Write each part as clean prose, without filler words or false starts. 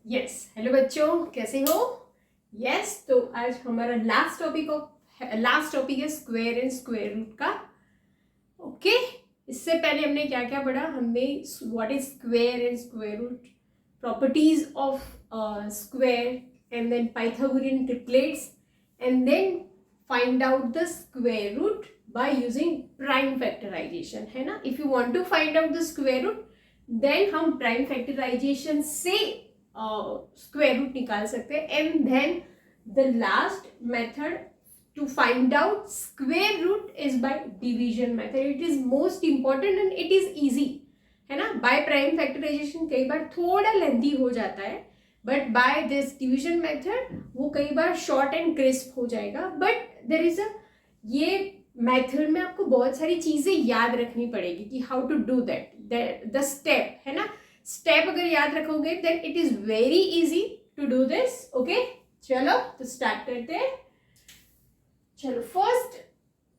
Yes hello बच्चों, कैसे हो? यस तो आज हमारा लास्ट टॉपिक है स्क्वायर एंड स्क्वायर रूट का। ओके, इससे पहले हमने क्या क्या पढ़ा? हमने what is square and square root, properties of square, and then Pythagorean triplets, and then find out the square root by using prime factorisation, है ना। If you want to find out the square root then हम prime factorisation से square root निकाल सकते हैं, and then the last method to find out square root is by division method. It is most important and it is easy, है ना. By prime factorisation कई बार थोड़ा lengthy हो जाता है, but by this division method वो कई बार शॉर्ट एंड क्रिस्प हो जाएगा. बट देयर इज ये मेथड में आपको बहुत सारी चीजें याद रखनी पड़ेगी कि how to do that, the step, है ना. स्टेप अगर याद रखोगे then it is very easy to do this. Okay, चलो तो स्टार्ट करते हैं. चलो, फर्स्ट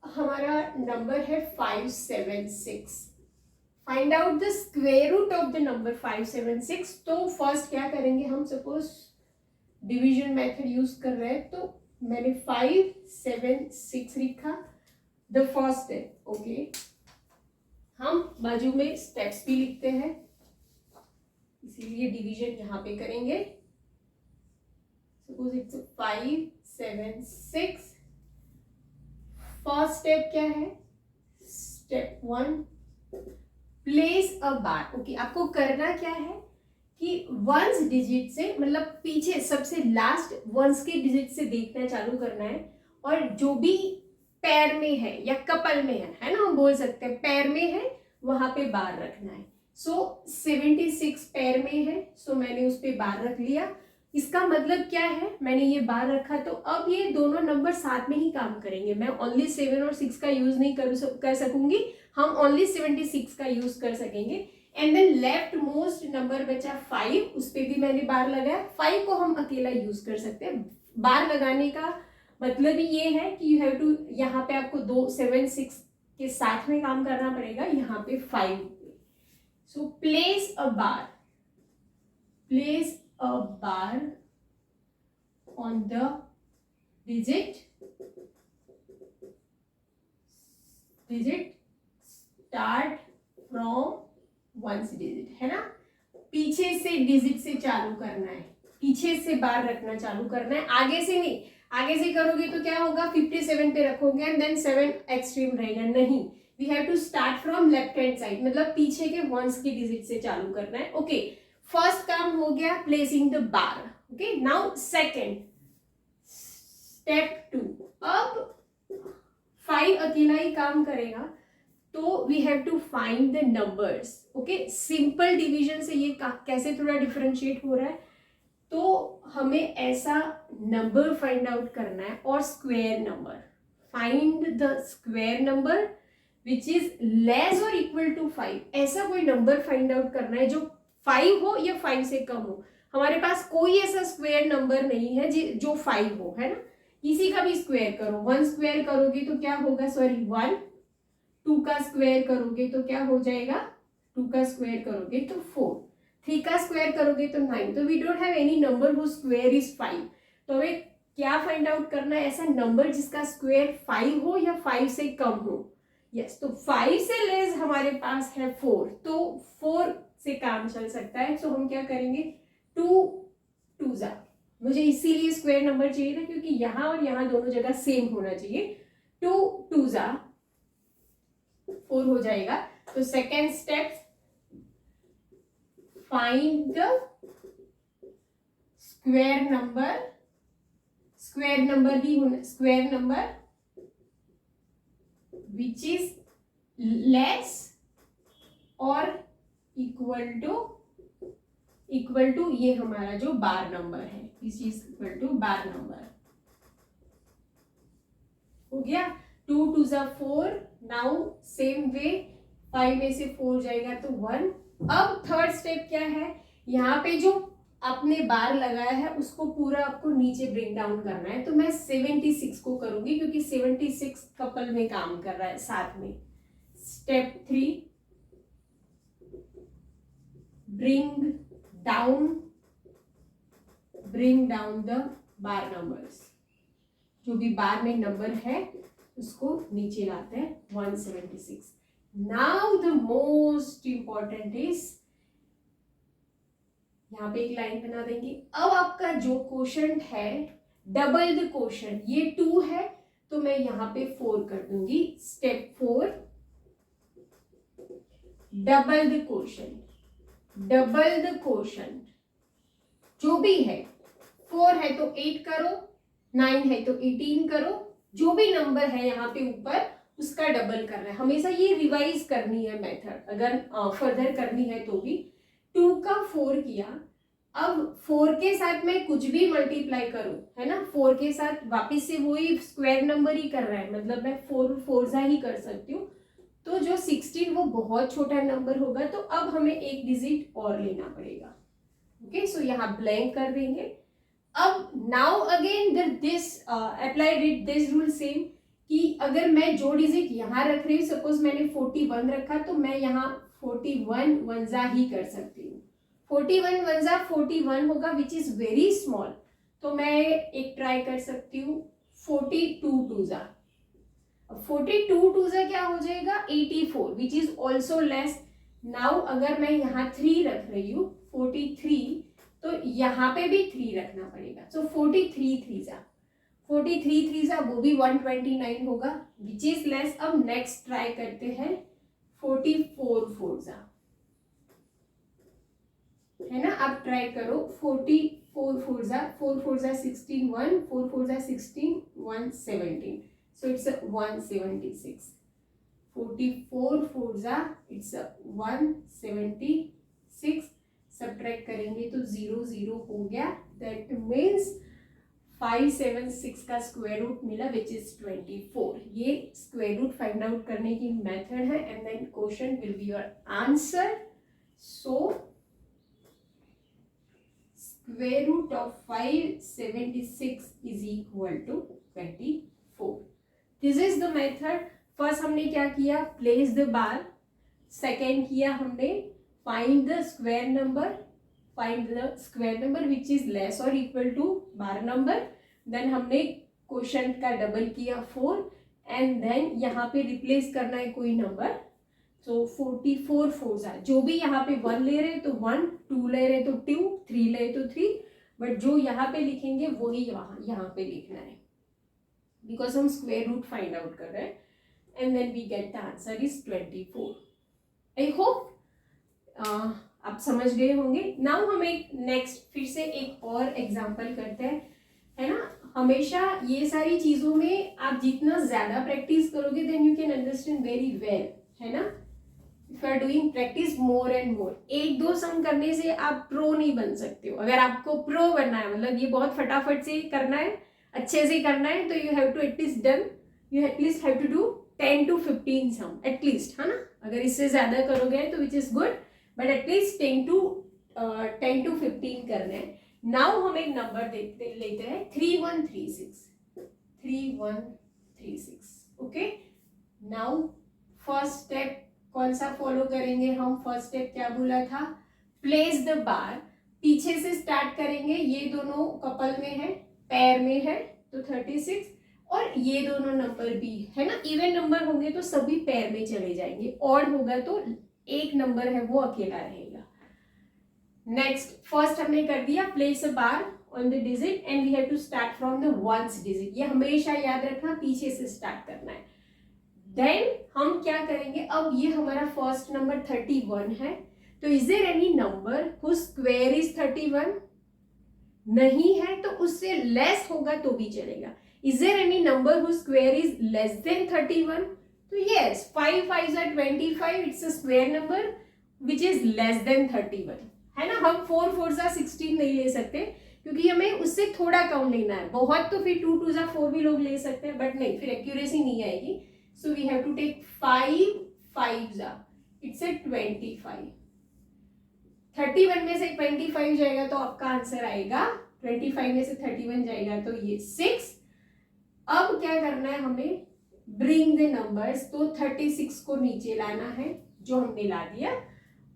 हमारा नंबर है 576. Find out the square root of the number 576. तो फर्स्ट क्या करेंगे हम, सपोज डिवीजन मेथड यूज कर रहे हैं, तो मैंने 576 लिखा द फर्स्ट स्टेप. ओके, हम बाजू में स्टेप्स भी लिखते हैं, इसीलिए डिवीजन यहां पे करेंगे. Suppose it's 576. फर्स्ट स्टेप क्या है? Step 1, place a bar. Okay, आपको करना क्या है कि वंस डिजिट से, मतलब पीछे सबसे लास्ट वंस के डिजिट से देखना चालू करना है, और जो भी पैर में है या कपल में है ना, हम बोल सकते हैं पैर में है, वहां पे बार रखना है. सो 76 पैर में है, सो मैंने उस पर बार रख लिया. इसका मतलब क्या है, मैंने ये बार रखा तो अब ये दोनों नंबर साथ में ही काम करेंगे. मैं ओनली 7 और 6 का यूज नहीं कर सकूंगी, हम ओनली 76 का यूज कर सकेंगे. And then left most number बचा 5, उस पर भी मैंने बार लगाया. 5 को हम अकेला यूज कर सकते हैं. बार लगाने का मतलब ये है कि यू हैव टू, यहाँ पे आपको 7 6 के साथ में काम करना पड़ेगा, यहाँ पे 5. So place a bar on the digit start from once digit, है ना. पीछे से डिजिट से चालू करना है, पीछे से बार रखना चालू करना है, आगे से नहीं. आगे से करोगे तो क्या होगा, 57 पे रखोगे एंड देन 7 एक्सट्रीम रहेगा. नहीं, we have to start from left hand side, मतलब पीछे के वंस के डिजिट से चालू करना है. ओके, फर्स्ट काम हो गया, placing the bar. Okay, now second step 2. अब 5 अकेला ही काम करेगा, तो we have to find the numbers. Okay, simple division से ये कैसे थोड़ा डिफरेंशिएट हो रहा है, तो हमें ऐसा नंबर फाइंड आउट करना है, और square number. Find the square number which is less और इक्वल टू 5. ऐसा कोई नंबर फाइंड आउट करना है जो 5 हो या 5 से कम हो. हमारे पास कोई ऐसा स्क्वायर नंबर नहीं है जो 5 हो, है ना. किसी का भी स्क्वायर करो, 1 स्क्वायर करोगे तो क्या होगा, सॉरी 1. 2 का स्क्वायर करोगे तो क्या हो जाएगा, 2 का स्क्वायर करोगे तो 4. 3 का स्क्वायर करोगे तो 9. तो we don't have any number who square is 5. तो हमें क्या फाइंड आउट करना है, ऐसा नंबर जिसका स्क्वायर 5 हो या 5 से कम हो. यस, तो 5 से लेस हमारे पास है 4, तो 4 से काम चल सकता है. तो हम क्या करेंगे, 2 2 जा, मुझे इसीलिए स्क्वायर नंबर चाहिए था क्योंकि यहाँ और यहाँ दोनों जगह सेम होना चाहिए. 2 2 जा 4 हो जाएगा. तो second step, find the square number which is less और इक्वल टू ये हमारा जो बार नंबर है, which is equal to bar number. हो गया. 2 2 जा 4. नाउ सेम वे 5 में से 4 जाएगा तो 1. अब थर्ड स्टेप क्या है, यहाँ पे जो आपने बार लगाया है उसको पूरा आपको नीचे ब्रिंग डाउन करना है. तो मैं 76 को करूंगी क्योंकि 76 कपल में काम कर रहा है साथ में. Step 3, bring down bring down the bar numbers, जो भी बार में नंबर है उसको नीचे लाते हैं 176। Now the most important is, यहाँ पे एक लाइन बना देंगे। अब आपका जो क्वोशंट है डबल द क्वोशंट, ये 2 है तो मैं यहाँ पे 4 कर दूंगी। Step 4, double the quotient, double the quotient जो भी है, 4 है तो 8 करो, 9 है तो 18 करो, जो भी नंबर है यहाँ पे ऊपर उसका डबल करना है। हमेशा ये रिवाइज करनी है मेथड, अगर फर्दर करनी है तो भी। 2 का 4 किया, अब 4 के साथ मैं कुछ भी मल्टीप्लाई करूं, है ना, 4 के साथ वापस से वही स्क्वायर नंबर ही कर रहा है, मतलब मैं 4 4 ही कर सकती हूँ। तो जो 16 वो बहुत छोटा नंबर होगा, तो अब हमें एक डिजिट और लेना पड़ेगा। ओके, सो यहाँ ब्लैंक कर देंगे। अब now again this applied this rule same, कि अगर मैं जो डिजिट यहाँ रख रही हूँ, सपोज मैंने 41 रखा, तो मैं यहाँ 41 वंजा ही कर सकती हूँ। 41 वंजा 41 होगा, विच इज वेरी स्मॉल, तो मैं एक ट्राई कर सकती हूँ 42 टूजा। 42 टूजा क्या हो जाएगा 84, which is also less. Now अगर मैं यहाँ 3 रख रही हूँ 43, तो यहाँ पे भी 3 रखना पड़ेगा। सो 43 थ्रीजा, 43 थ्रीजा वो भी 129 होगा, विच इज लेस। अब नेक्स्ट ट्राई करते हैं 44 फोरजा, है ना। अब ट्राई करो 44 फोरजा, 4 फोरजा 16 1, 4 फोरजा 16 117, so it's a 176. 44 फोरजा इट्स 176, सब्ट्रैक्ट करेंगे तो 0 0 हो गया। दैट मीन्स 576 का स्क्वायर रूट मिला, विच इज 24। ये स्क्वायर रूट फाइंड आउट करने की मेथड है, and then question will be your answer. So square root of 576 is equal to 24। This is the method. First हमने क्या किया, प्लेस द बार। सेकेंड किया हमने find the square number, find the square number which is less or equal to bar number. then हमने quotient का double किया 4, and then यहाँ पे रिप्लेस करना है कोई नंबर। तो 44 फोरजा, जो भी यहाँ पे 1 ले रहे तो 1, 2 ले रहे तो 2, 3 ले तो 3, बट जो यहाँ पे लिखेंगे वही यहाँ पे लिखना है, बिकॉज हम स्क्वायर रूट फाइंड आउट कर रहे हैं। And then we get the answer is 24। I hope आप समझ गए होंगे। नाउ हम एक नेक्स्ट फिर से एक और एग्जांपल करते हैं, है ना। हमेशा ये सारी चीजों में आप जितना ज्यादा प्रैक्टिस करोगे then you can understand very well, है ना। If you are doing practice more and more, 1-2 sum करने से आप प्रो नहीं बन सकते हो। अगर आपको प्रो बनना है, मतलब ये बहुत फटाफट से करना है, अच्छे से करना है, तो you have to at least have to do 10 to 15 sum at least, है ना। अगर इससे ज्यादा करोगे तो which is good, but at least 10 to 15 करना है। नाउ हम एक नंबर लेते हैं 3136। ओके, नाउ फर्स्ट स्टेप कौन सा फॉलो करेंगे हम। फर्स्ट स्टेप क्या बोला था, प्लेस द बार। पीछे से स्टार्ट करेंगे, ये दोनों कपल में है, पैर में है, तो 36, और ये दोनों नंबर भी, है ना। इवन नंबर होंगे तो सभी पैर में चले जाएंगे, ऑड होगा तो एक नंबर है वो अकेला रहेगा। नेक्स्ट, फर्स्ट हमने कर दिया place a bar on the digit, and we have to start from the ones digit. ये हमेशा याद रखना, पीछे से स्टार्ट करना है। देन हम क्या करेंगे, अब ये हमारा फर्स्ट नंबर 31 है, तो is there any number whose square is 31? नहीं है, तो उससे लेस होगा तो भी चलेगा। Is there any number whose square is less than 31? तो yes, 5 5s are 25, it's a square number which is less than 31, है ना। हम 4 4s are 16 नहीं ले सकते, क्योंकि हमें उससे थोड़ा कम लेना है। बहुत तो फिर 2 2s are 4 भी लोग ले सकते हैं, बट नहीं, फिर एक्यूरेसी नहीं आएगी। So we have to take 5 5s are, it's a 25। 31 में से 25 जाएगा तो आपका आंसर आएगा, 25 में से 31 जाएगा तो ये 6। अब क्या करना है हमें, ब्रिंग द नंबर्स, तो 36 को नीचे लाना है, जो हमने ला दिया।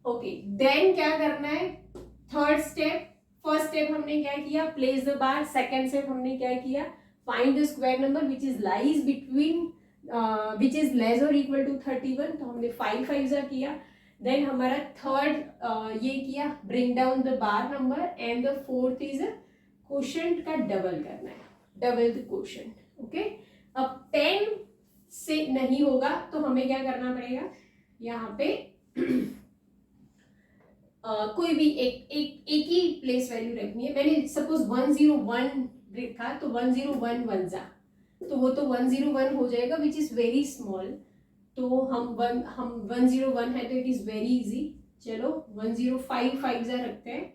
ओके, देन क्या करना है, थर्ड स्टेप। फर्स्ट स्टेप हमने क्या किया, place the bar. Second step हमने क्या किया, find the square number which is lies between which is less और इक्वल टू 31, तो हमने 5 5 किया। देन हमारा थर्ड ये किया, bring down the bar number, and the fourth is quotient का डबल करना है, डबल द क्वोशंट। ओके, अब 10 से नहीं होगा तो हमें क्या करना पड़ेगा, यहाँ पे कोई भी एक ही प्लेस वैल्यू रखनी है। मैंने सपोज 101 लिखा तो 101 वन जा, तो वो तो 101 हो जाएगा विच इज वेरी स्मॉल। तो हम 101 है तो इट इज वेरी इजी। चलो 105 जा रखते हैं,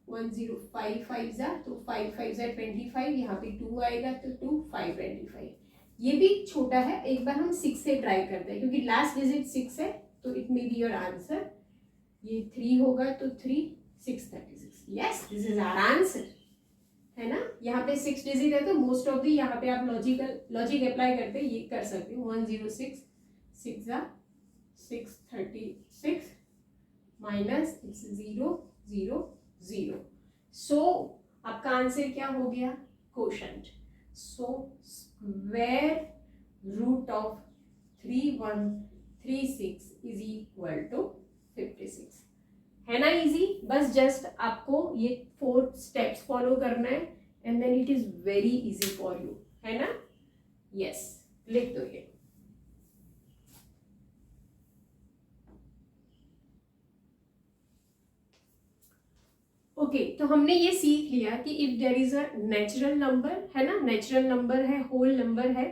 105 जा, तो 5 जा 25, यहाँ पे 2 आएगा तो 2 5 25। ये भी छोटा है, एक बार हम 6 से ट्राई करते हैं क्योंकि लास्ट डिजिट 6 है, तो it may be your answer. ये 3 होगा तो 3 6 36। Yes, this is our answer, है ना। यहाँ पे 6 डिजिट है तो मोस्ट ऑफ दी यहाँ पे आप लॉजिक अप्लाई करते ये कर सकते हो। 106 6 जा 636 माइनस इट्स 0 0 0। सो आपका आंसर क्या हो गया, quotient. So square root of 3136 is equal to 56, है ना। इजी, बस जस्ट आपको ये 4 स्टेप्स फॉलो करना है and then it is very easy for you, है ना। यस, लिख दो ये। ओके, तो हमने ये सीख लिया कि if there is a natural number, है ना, नेचुरल नंबर है, होल नंबर है,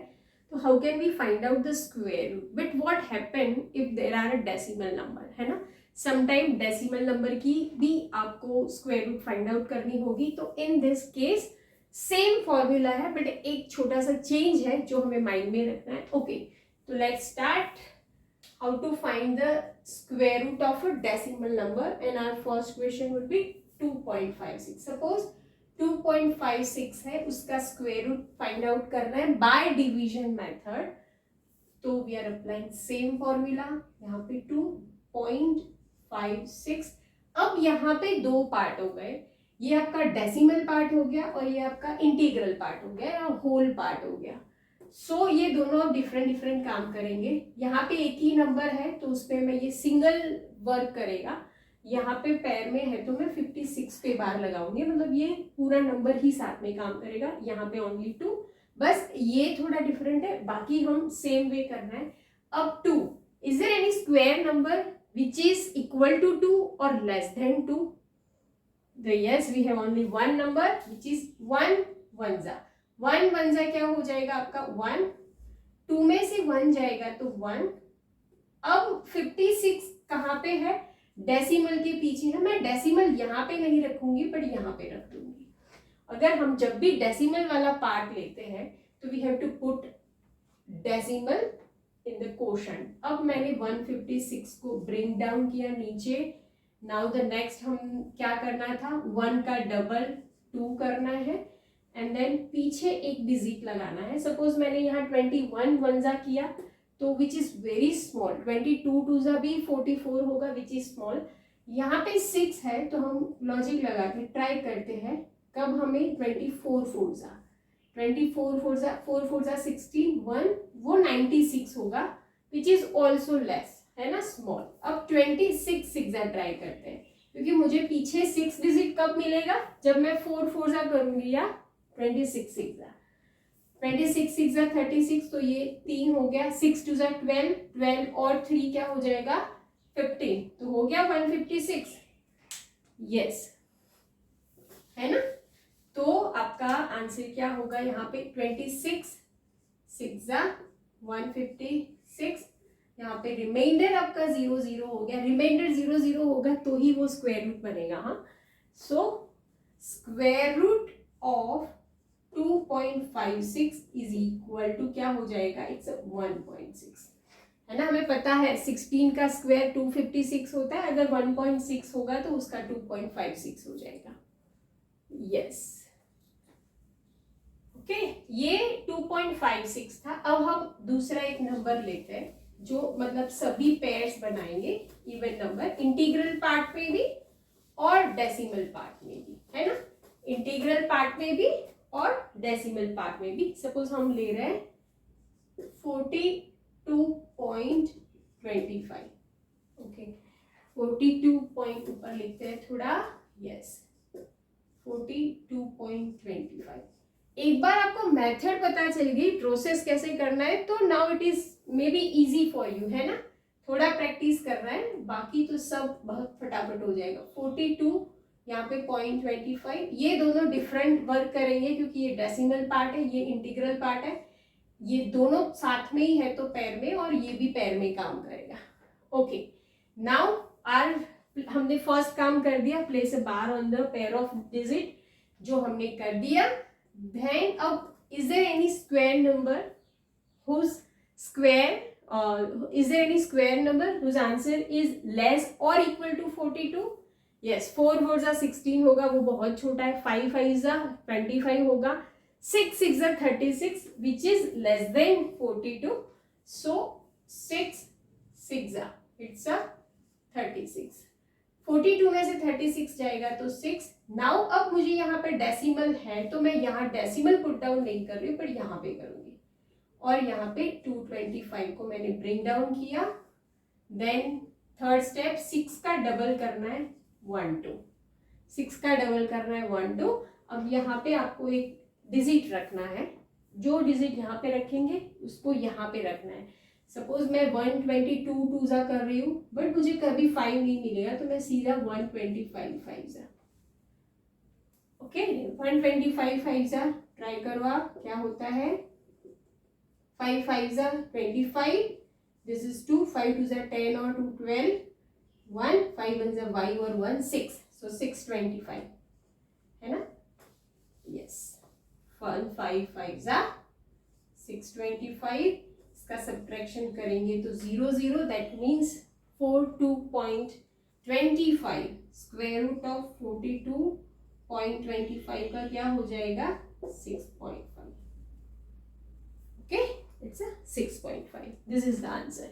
तो how can we find out the square root. But what happen if there are a decimal number, है ना। समटाइम डेसिमल नंबर की भी आपको स्क्वायर रूट फाइंड आउट करनी होगी। तो in this case same formula है बट एक छोटा सा चेंज है जो हमें माइंड में रखना है। ओके, तो let's start how to find the square root of a decimal number, and our first question would be 2.56। Suppose 2.56 है, उसका स्क्वायर रूट फाइंड आउट करना है बाय डिवीजन मेथड। तो we are applying same formula, यहाँ पे 2.56। अब यहाँ पे 2 पार्ट हो गए, ये आपका डेसिमल पार्ट हो गया और ये आपका इंटीग्रल पार्ट हो गया या होल पार्ट हो गया। सो ये दोनों अब डिफरेंट काम करेंगे। यहाँ पे एक ही नंबर है तो उस पर मैं ये सिंगल वर्क करेगा, यहाँ पे पैर में है तो मैं 56 पे बार लगाऊंगी, मतलब ये पूरा नंबर ही साथ में काम करेगा। यहाँ पे ओनली 2, बस ये थोड़ा डिफरेंट है, बाकी हम सेम वे करना है। अब 2, is there any square number which is equal to 2 और less than 2? Yes, we have only one number which is 1 1 जा 1 1 जा क्या हो जाएगा आपका 1, 2 में से 1 जाएगा तो 1। अब 56 कहाँ पे है, डेसिमल के पीछे है। मैं डेसिमल यहाँ पे नहीं रखूंगी बट यहाँ पे रख दूंगी। अगर हम जब भी डेसिमल वाला पार्ट लेते हैं तो we have to put decimal in the quotient. अब मैंने 156 को ब्रिंग डाउन किया नीचे। नाउ द नेक्स्ट हम क्या करना था, 1 का डबल 2 करना है एंड देन पीछे एक डिजिट लगाना है। सपोज मैंने यहाँ 21 1 जा किया तो विच इज वेरी स्मॉल, 22 2 जा भी 44 होगा विच इज स्मॉल। यहाँ पे 6 है तो हम लॉजिक लगा के ट्राई करते हैं, कब हमें 24 4 जा 4 4 जा 16 1, वो 96 होगा विच इज ऑल्सो लेस, है ना, स्मॉल। अब 26 6 जा ट्राई करते हैं क्योंकि मुझे पीछे 6 डिजिट कब मिलेगा, जब मैं 4 4 जा करूंगी या 26 6 जा 26 6 जा 36, तो ये 3 हो गया, 6 2 जा 12 12 और 3 क्या हो जाएगा 15, तो हो गया 156। यस, है ना। तो आपका आंसर क्या होगा, यहाँ पे 26 6 जा 156, यहाँ पे रिमाइंडर आपका 0 0 हो गया। रिमाइंडर 0 0 होगा तो ही वो स्क्वायर रूट बनेगा। हाँ, so square root of 2.56 is equal to क्या हो जाएगा, इट्स 1.6, है ना। हमें पता है 16 का स्क्वायर 256 होता है, अगर 1.6 होगा तो उसका 2.56 हो जाएगा। यस, ओके, ये 2.56 था। अब हम दूसरा एक नंबर लेते हैं जो मतलब सभी पेयर्स बनाएंगे, इवन नंबर, इंटीग्रल पार्ट में भी और डेसिमल पार्ट में भी, पार्ट में भी और डेसिमल पार्ट में भी। सपोज हम ले रहे हैं 42.25, ओके 42 पॉइंट ऊपर लिखते हैं थोड़ा, यस 42.25। एक बार आपको मेथड पता चल गई, प्रोसेस कैसे करना है, तो now it is may be easy for you, है ना। थोड़ा प्रैक्टिस करना है, बाकी तो सब बहुत फटाफट हो जाएगा। 42 यहाँ पे 0.25, ये दोनों डिफरेंट वर्क करेंगे क्योंकि ये डेसिमल पार्ट है, ये इंटीग्रल पार्ट है, ये दोनों साथ में ही है तो पैर में, और ये भी पैर में काम करेगा। ओके नाउ आर हमने फर्स्ट काम कर दिया, place a bar on the pair of digit, जो हमने कर दिया। देन अब is there any square number whose square is there any square number whose answer is less or equal to 42? yes, 4 4 जा 16 होगा, वो बहुत छोटा है। 5 5 जा 25 होगा, 6 6 जा 36 which is less than 42, so 6 6 जा it's a 36। 42 में से 36 जाएगा तो 6। नाउ अब मुझे यहाँ पे डेसिमल है तो मैं यहाँ डेसिमल पुट डाउन नहीं कर रही हूँ, पर यहाँ पे करूंगी, और यहाँ पे 225 को मैंने ब्रिंग डाउन किया। देन थर्ड स्टेप, 6 का डबल करना है 1 2, 6 का डबल करना है 1 2। अब यहाँ पे आपको एक डिजिट रखना है, जो डिजिट यहाँ पे रखेंगे उसको यहाँ पे रखना है। सपोज मैं 122 2 जा कर रही हूँ, बट मुझे कभी 5 नहीं मिलेगा, तो मैं सीधा 125 5 जा, ओके 125 5 जा ट्राई करो आप, क्या होता है। 5 5 जा 25, दिस इज 2, 5 2 जा 10 और 2 12, 1 5 1 जा 5 और 1 6, सो 625 है ना, यस 1 5 5 जा 625। इसका सब्ट्रैक्शन करेंगे तो 0 0, that means 42.25 square root of 42.25 का क्या हो जाएगा 6.5, okay it's a 6.5, this is the answer.